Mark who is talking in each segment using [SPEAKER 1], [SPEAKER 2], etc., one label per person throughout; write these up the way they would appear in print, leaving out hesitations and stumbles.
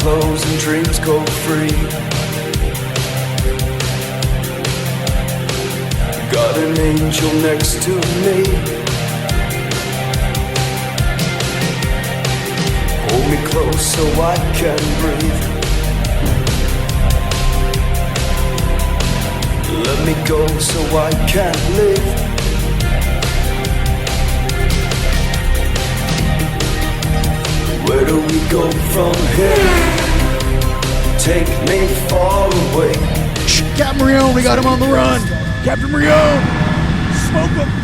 [SPEAKER 1] clothes and dreams go free. Got an angel next to me. Hold me close so I can breathe. Let me go so I can live. Where do we go from here? Take me far away.
[SPEAKER 2] Captain Rion, we got him on the run. Captain Rion, smoke him.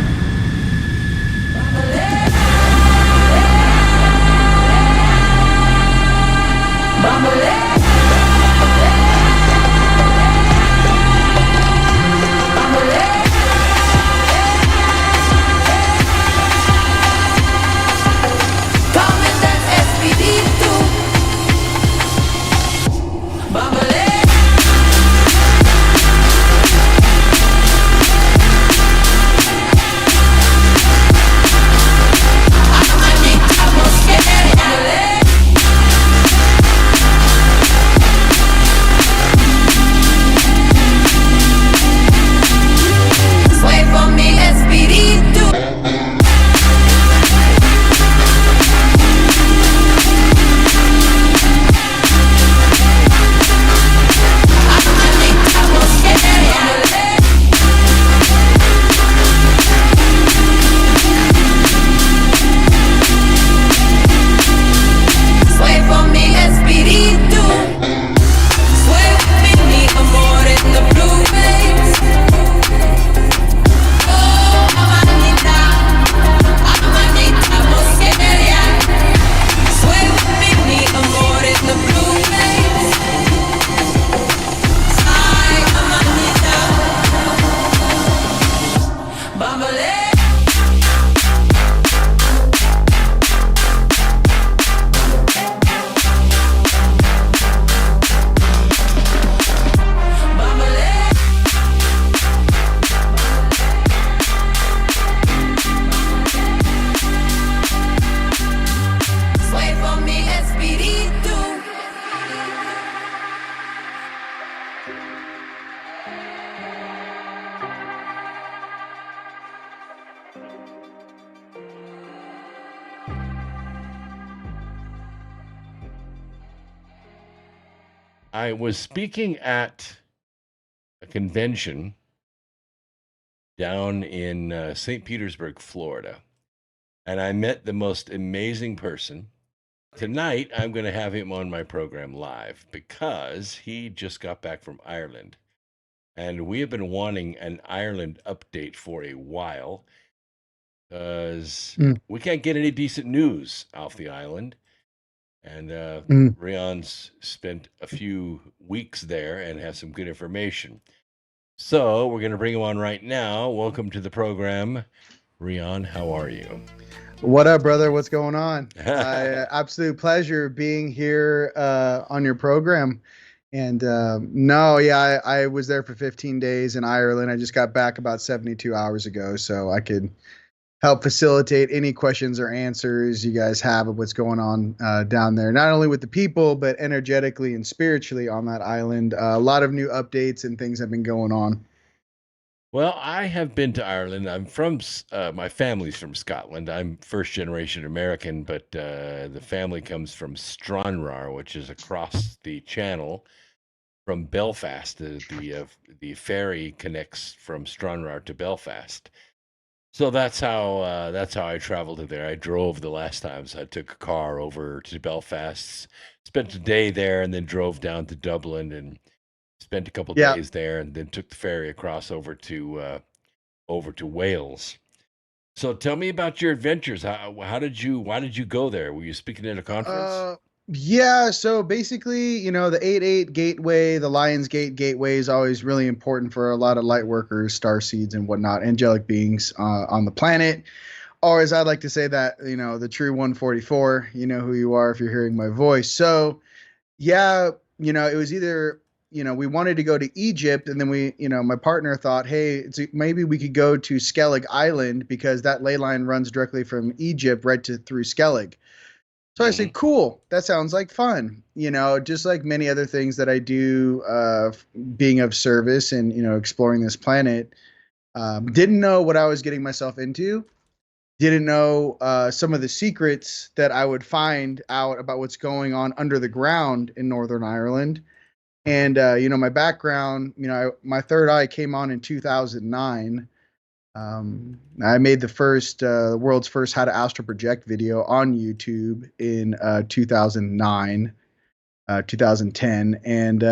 [SPEAKER 3] I was speaking at a convention down in St. Petersburg, Florida, and I met the most amazing person. Tonight, I'm going to have him on my program live because he just got back from Ireland. And we have been wanting an Ireland update for a while because we can't get any decent news off the island. And Rion's spent a few weeks there and has some good information. So we're going to bring him on right now. Welcome to the program. Rion, how are you?
[SPEAKER 2] What up, brother? What's going on? Absolute pleasure being here on your program. And I was there for 15 days in Ireland. I just got back about 72 hours ago, so I could help facilitate any questions or answers you guys have of what's going on down there, not only with the people, but energetically and spiritually on that island. A lot of new updates and things have been going on.
[SPEAKER 3] Well, I have been to Ireland. I'm from, my family's from Scotland. I'm first generation American, but the family comes from Stranraer, which is across the channel from Belfast. The ferry connects from Stranraer to Belfast. So that's how I traveled to there. I drove the last time, so I took a car over to Belfast, spent a day there, and then drove down to Dublin and spent a couple days there, and then took the ferry across over to Wales. So tell me about your adventures. Why did you go there? Were you speaking at a conference?
[SPEAKER 2] Yeah, so basically, the 8-8 gateway, the Lion's Gate gateway is always really important for a lot of light workers, starseeds and whatnot, angelic beings on the planet. Or as I like to say that, the true 144, you know who you are if you're hearing my voice. So yeah, it was either, we wanted to go to Egypt, and then my partner thought, hey, maybe we could go to Skellig Island because that ley line runs directly from Egypt right through Skellig. So I said, cool, that sounds like fun. Just like many other things that I do, being of service and, exploring this planet. Didn't know what I was getting myself into. Didn't know some of the secrets that I would find out about what's going on under the ground in Northern Ireland. And, my background, my third eye came on in 2009. I made the world's first how to astral project video on YouTube in 2009, 2010. And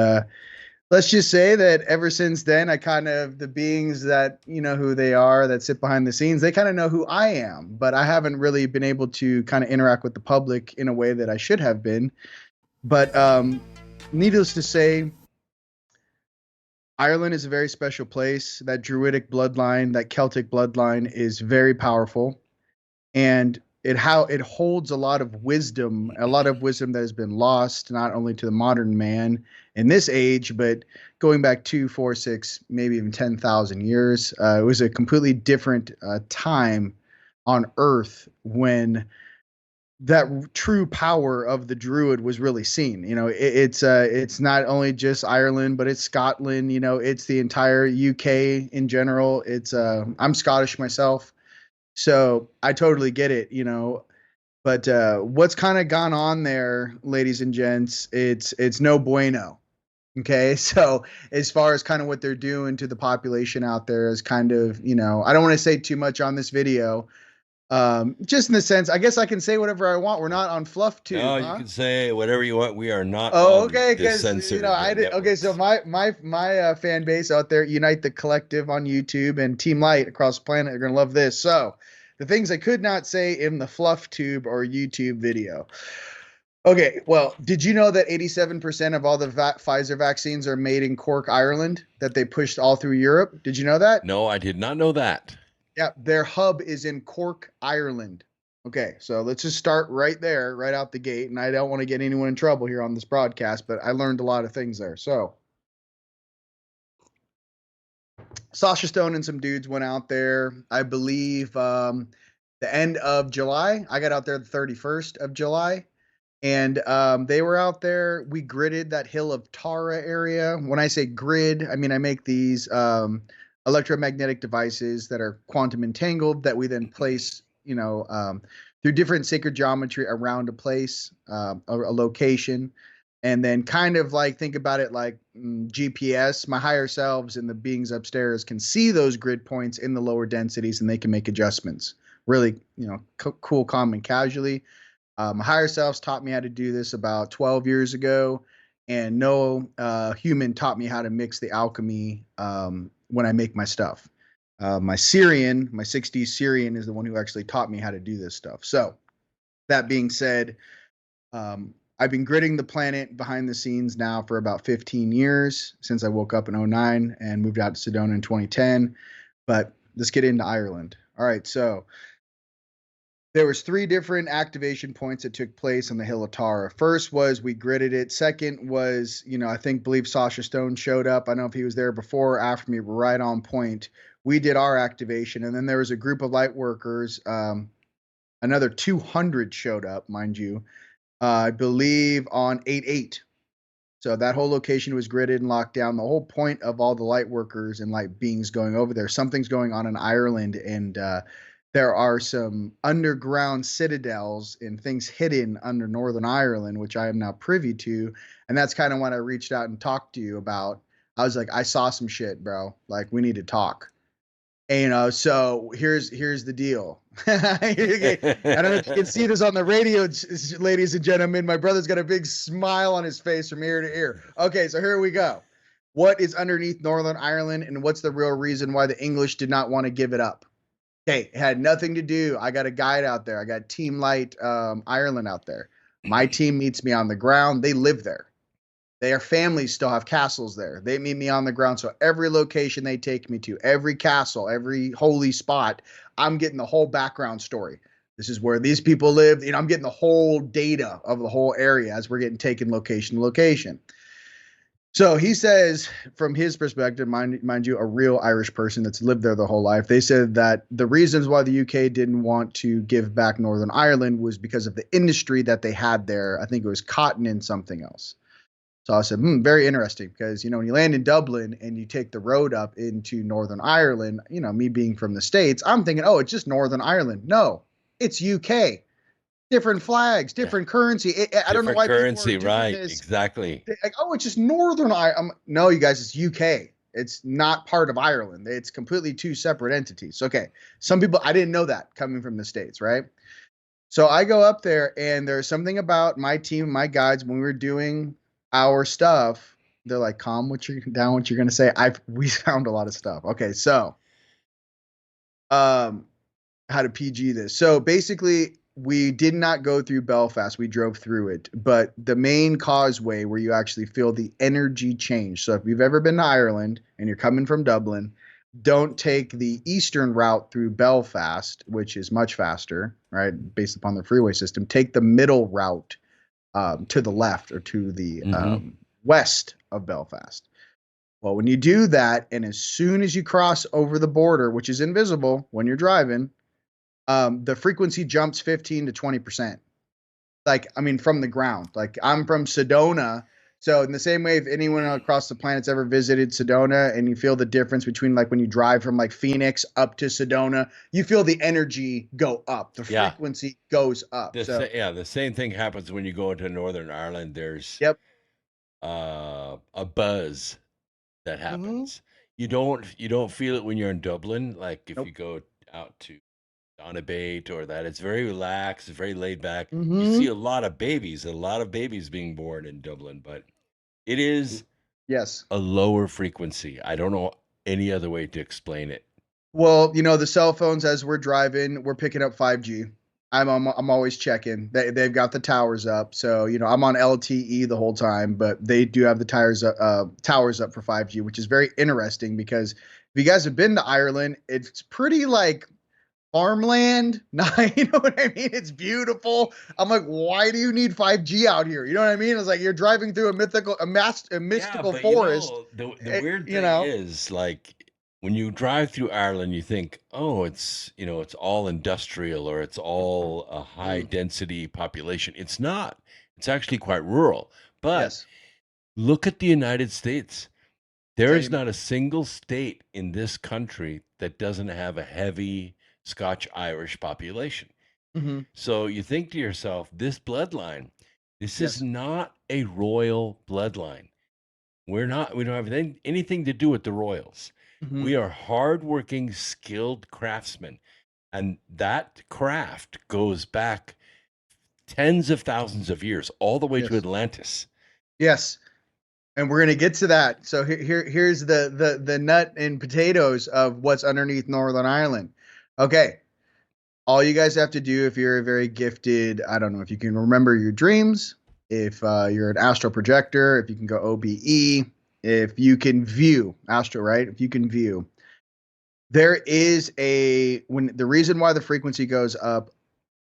[SPEAKER 2] let's just say that ever since then, the beings that, who they are, that sit behind the scenes, they kind of know who I am, but I haven't really been able to kind of interact with the public in a way that I should have been. But needless to say, Ireland is a very special place. That Druidic bloodline, that Celtic bloodline is very powerful. And it holds a lot of wisdom that has been lost, not only to the modern man in this age, but going back 2, 4, 6, maybe even 10,000 years. It was a completely different time on Earth when that true power of the druid was really seen. It's not only just Ireland, but it's Scotland. It's the entire UK in general. I'm Scottish myself, so I totally get it. But what's kind of gone on there, ladies and gents, it's no bueno. Okay, so as far as kind of what they're doing to the population out there is kind of, I don't want to say too much on this video. Just in the sense, I guess I can say whatever I want. We're not on Fluff Tube,
[SPEAKER 3] No, you
[SPEAKER 2] huh?
[SPEAKER 3] can say whatever you want. We are not
[SPEAKER 2] Oh,
[SPEAKER 3] on
[SPEAKER 2] okay,
[SPEAKER 3] the
[SPEAKER 2] because
[SPEAKER 3] censored
[SPEAKER 2] I did. Okay, so
[SPEAKER 3] networks.
[SPEAKER 2] my fan base out there, Unite the Collective on YouTube and Team Light across the planet, are gonna love this. So, the things I could not say in the Fluff Tube or YouTube video. Okay, well, did you know that 87% of all the Pfizer vaccines are made in Cork, Ireland? That they pushed all through Europe? Did you know that?
[SPEAKER 3] No, I did not know that.
[SPEAKER 2] Yeah, their hub is in Cork, Ireland. Okay, so let's just start right there, right out the gate. And I don't want to get anyone in trouble here on this broadcast, but I learned a lot of things there. So, Sasha Stone and some dudes went out there, I believe, the end of July. I got out there the 31st of July. And they were out there. We gridded that Hill of Tara area. When I say grid, I mean I make these electromagnetic devices that are quantum entangled that we then place, through different sacred geometry around a place, a location, and then kind of like think about it like GPS. My higher selves and the beings upstairs can see those grid points in the lower densities, and they can make adjustments. Really, cool, calm, and casually. My higher selves taught me how to do this about 12 years ago, and no human taught me how to mix the alchemy when I make my stuff. My 60s Syrian, is the one who actually taught me how to do this stuff. So, that being said, I've been gridding the planet behind the scenes now for about 15 years, since I woke up in 2009 and moved out to Sedona in 2010. But let's get into Ireland. All right, so there was 3 different activation points that took place on the Hill of Tara. First was we gridded it. Second was, believe Sasha Stone showed up. I don't know if he was there before or after me, but right on point. We did our activation, and then there was a group of light workers. Another 200 showed up, mind you, I believe on 8/8. So that whole location was gridded and locked down. The whole point of all the light workers and light beings going over there, something's going on in Ireland, and there are some underground citadels and things hidden under Northern Ireland, which I am now privy to. And that's kind of what I reached out and talked to you about. I was like, I saw some shit, bro. Like, we need to talk. And, so here's the deal. I don't know if you can see this on the radio, ladies and gentlemen. My brother's got a big smile on his face from ear to ear. Okay, so here we go. What is underneath Northern Ireland, and what's the real reason why the English did not want to give it up? Okay, it had nothing to do. I got a guide out there. I got Team Light Ireland out there. My team meets me on the ground. They live there. Their families still have castles there. They meet me on the ground. So every location they take me to, every castle, every holy spot, I'm getting the whole background story. This is where these people live. I'm getting the whole data of the whole area as we're getting taken location to location. So he says, from his perspective, mind you, a real Irish person that's lived there the whole life, they said that the reasons why the UK didn't want to give back Northern Ireland was because of the industry that they had there. I think it was cotton and something else. So I said, very interesting because, when you land in Dublin and you take the road up into Northern Ireland, me being from the States, I'm thinking, oh, it's just Northern Ireland. No, it's UK. Different flags,
[SPEAKER 3] Yeah.
[SPEAKER 2] different currency. I don't know
[SPEAKER 3] Different
[SPEAKER 2] why people are
[SPEAKER 3] currency,
[SPEAKER 2] doing
[SPEAKER 3] right?
[SPEAKER 2] this.
[SPEAKER 3] Exactly.
[SPEAKER 2] Like, oh, it's just Northern Ireland. No, you guys, it's UK. It's not part of Ireland. It's completely two separate entities. Okay. Some people, I didn't know that coming from the States, right? So I go up there, and there's something about my team, my guides, when we were doing our stuff. They're like, calm what you're down, what you're gonna say. We found a lot of stuff. Okay, so um how to PG this. So basically, we did not go through Belfast. We drove through it, but the main causeway where you actually feel the energy change. So if you've ever been to Ireland and you're coming from Dublin, don't take the eastern route through Belfast, which is much faster, right? Based upon the freeway system. Take the middle route to the left or to the west of Belfast. Well, when you do that, and as soon as you cross over the border, which is invisible when you're driving, the frequency jumps 15 to 20%. Like, I mean, from the ground. Like, I'm from Sedona. So, in the same way, if anyone across the planet's ever visited Sedona and you feel the difference between like when you drive from like Phoenix up to Sedona, you feel the energy go up, the
[SPEAKER 3] Yeah.
[SPEAKER 2] frequency goes up.
[SPEAKER 3] The same thing happens when you go into Northern Ireland. There's
[SPEAKER 2] Yep.
[SPEAKER 3] a buzz that
[SPEAKER 2] Mm-hmm.
[SPEAKER 3] happens. You don't feel it when you're in Dublin. Like if
[SPEAKER 2] Nope.
[SPEAKER 3] you go out to Donabate or that, it's very relaxed, very laid back. You see
[SPEAKER 2] Mm-hmm.
[SPEAKER 3] a lot of babies being born in Dublin, but it is
[SPEAKER 2] Yes.
[SPEAKER 3] a lower frequency. I don't know any other way to explain it.
[SPEAKER 2] Well, the cell phones as we're driving, we're picking up 5G. I'm always checking. They've got the towers up, so I'm on LTE the whole time, but they do have the towers up for 5G, which is very interesting because if you guys have been to Ireland, it's pretty like farmland. You know what I mean? It's beautiful. I'm like, why do you need 5G out here? You know what I mean? It's like you're driving through a
[SPEAKER 3] Yeah,
[SPEAKER 2] mystical
[SPEAKER 3] but
[SPEAKER 2] forest.
[SPEAKER 3] the weird
[SPEAKER 2] You
[SPEAKER 3] thing
[SPEAKER 2] know?
[SPEAKER 3] is like when you drive through Ireland, you think, oh, it's all industrial or it's all a high
[SPEAKER 2] Mm,
[SPEAKER 3] density population. It's not. It's actually quite rural. But
[SPEAKER 2] yes.
[SPEAKER 3] look at the United States. There is
[SPEAKER 2] Same.
[SPEAKER 3] not a single state in this country that doesn't have a heavy Scotch Irish population.
[SPEAKER 2] Hmm.
[SPEAKER 3] So you think to yourself, this is
[SPEAKER 2] Yes.
[SPEAKER 3] not a royal bloodline. We don't have anything to do with the royals.
[SPEAKER 2] Hmm.
[SPEAKER 3] We are hardworking, skilled craftsmen. And that craft goes back tens of thousands of years, all the way to
[SPEAKER 2] Yes.
[SPEAKER 3] Atlantis.
[SPEAKER 2] Yes. And we're gonna get to that. So here's the nut and potatoes of what's underneath Northern Ireland. Okay. All you guys have to do if you're a very gifted, I don't know if you can remember your dreams, if you're an astral projector, if you can go OBE, if you can view astral, right? If you can view, there is when the reason why the frequency goes up,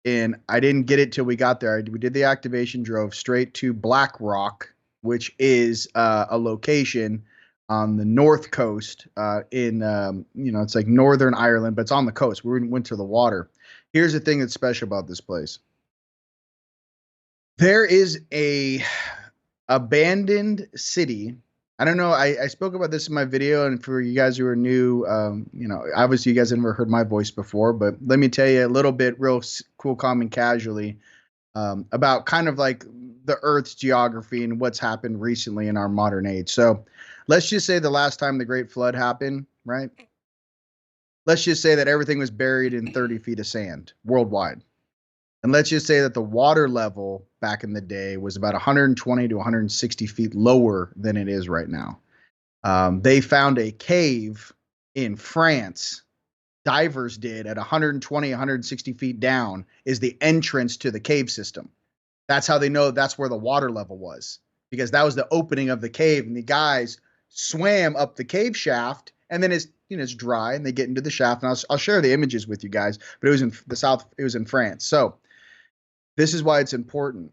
[SPEAKER 2] and I didn't get it till we got there. We did the activation, drove straight to Black Rock, which is a location on the north coast in it's like Northern Ireland, but it's on the coast. We went to the water. Here's the thing that's special about this place. There is a abandoned city. I don't know. I spoke about this in my video, and for you guys who are new, obviously you guys have never heard my voice before, but let me tell you a little bit, real cool, calm, and casually, about kind of like the Earth's geography and what's happened recently in our modern age. So, let's just say the last time the Great Flood happened, right? Let's just say that everything was buried in 30 feet of sand worldwide. And let's just say that the water level back in the day was about 120 to 160 feet lower than it is right now. They found a cave in France. Divers did at 120, 160 feet down is the entrance to the cave system. That's how they know that's where the water level was, because that was the opening of the cave. And the guys swam up the cave shaft, and then it's dry, and they get into the shaft. And I'll share the images with you guys. But it was in the south. It was in France. So this is why it's important.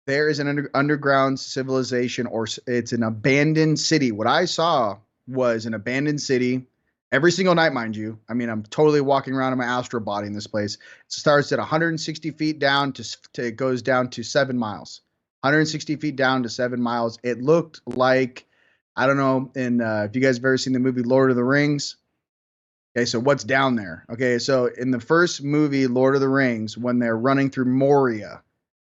[SPEAKER 2] there is an underground civilization, or it's an abandoned city. What I saw was an abandoned city every single night, mind you. I mean, I'm totally walking around in my astral body in this place. It starts at 160 feet down to it goes down to 7 miles. 160 feet down to 7 miles. It looked like, I don't know, if you guys have ever seen the movie Lord of the Rings. Okay, so what's down there? Okay, so in the first movie, Lord of the Rings, when they're running through Moria,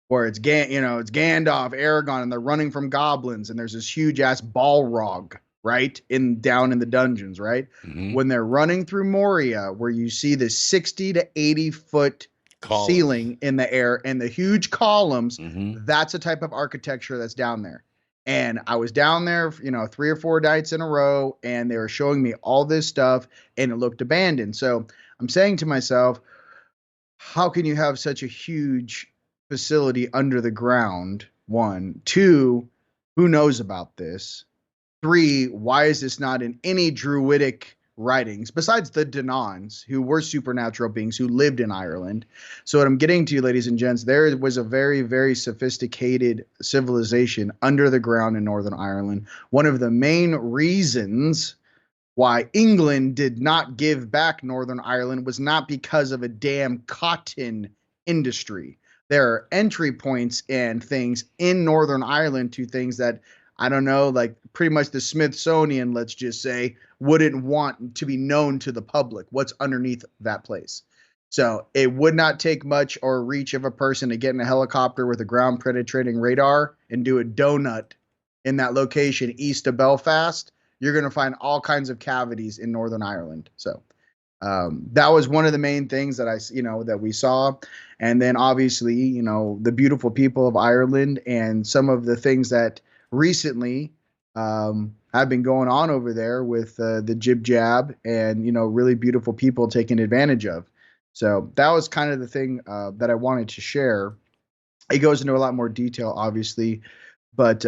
[SPEAKER 2] where it's it's Gandalf, Aragorn, and they're running from goblins, and there's this huge ass Balrog, right, down in the dungeons, right?
[SPEAKER 3] Mm-hmm.
[SPEAKER 2] When they're running through Moria, where you see the 60 to 80 foot ceiling in the air and the huge columns, that's a type of architecture that's down there. And I was down there, 3 or 4 nights in a row, and they were showing me all this stuff, and it looked abandoned. So I'm saying to myself, how can you have such a huge facility under the ground? 1, 2, who knows about this? 3, why is this not in any druidic writings besides the Danons, who were supernatural beings who lived in Ireland? So what I'm getting to, ladies and gents, there was a very, very sophisticated civilization under the ground in Northern Ireland. One of the main reasons why England did not give back Northern Ireland was not because of a damn cotton industry. There are entry points and things in Northern Ireland to things that, I don't know, like pretty much the Smithsonian, let's just say, wouldn't want to be known to the public what's underneath that place. So it would not take much or reach of a person to get in a helicopter with a ground penetrating radar and do a donut in that location east of Belfast. You're going to find all kinds of cavities in Northern Ireland. So that was one of the main things that that we saw. And then obviously, the beautiful people of Ireland and some of the things that recently have been going on over there with the jib jab and, really beautiful people taking advantage of. So that was kind of the thing that I wanted to share. It goes into a lot more detail, obviously, but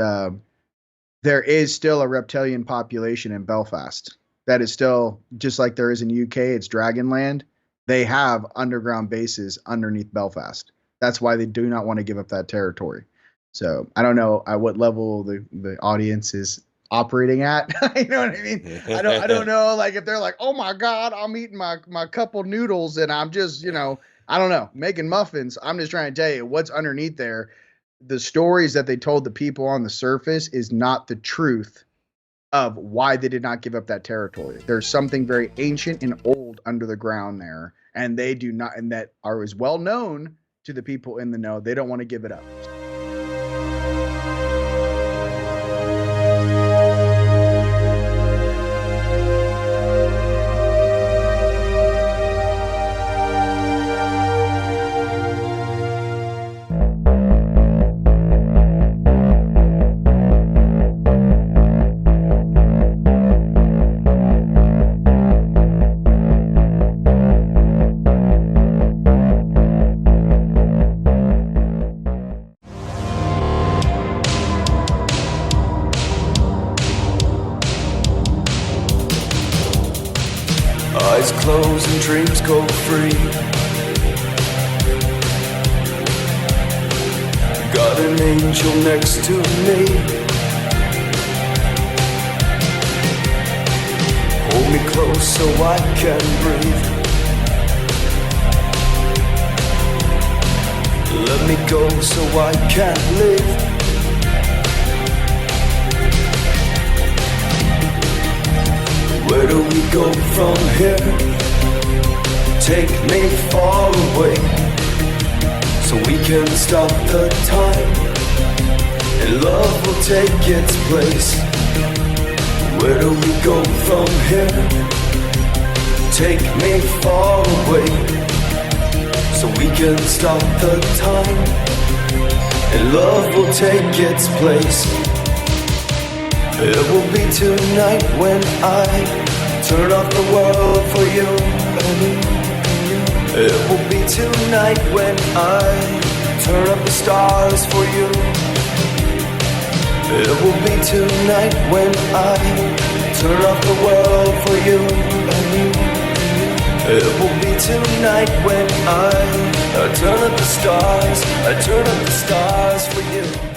[SPEAKER 2] there is still a reptilian population in Belfast. That is still, just like there is in UK, it's Dragonland. They have underground bases underneath Belfast. That's why they do not want to give up that territory. So I don't know at what level the audience is operating at. You know what I mean? I don't know. Like if they're like, oh my God, I'm eating my couple noodles and I'm just, I don't know, making muffins. I'm just trying to tell you what's underneath there. The stories that they told the people on the surface is not the truth of why they did not give up that territory. There's something very ancient and old under the ground there, and they do not, and that are as well known to the people in the know. They don't want to give it up.
[SPEAKER 1] Eyes closed and dreams go free. Got an angel next to me. Hold me close so I can breathe. Let me go so I can live. Where do we go from here? Take me far away, so we can stop the time, and love will take its place. Where do we go from here? Take me far away, so we can stop the time, and love will take its place. It will be tonight when I turn off the world for you. It will be tonight when I turn up the stars for you. It will be tonight when I turn off the world for you. It will be tonight when I I turn up the stars, I turn up the stars for you.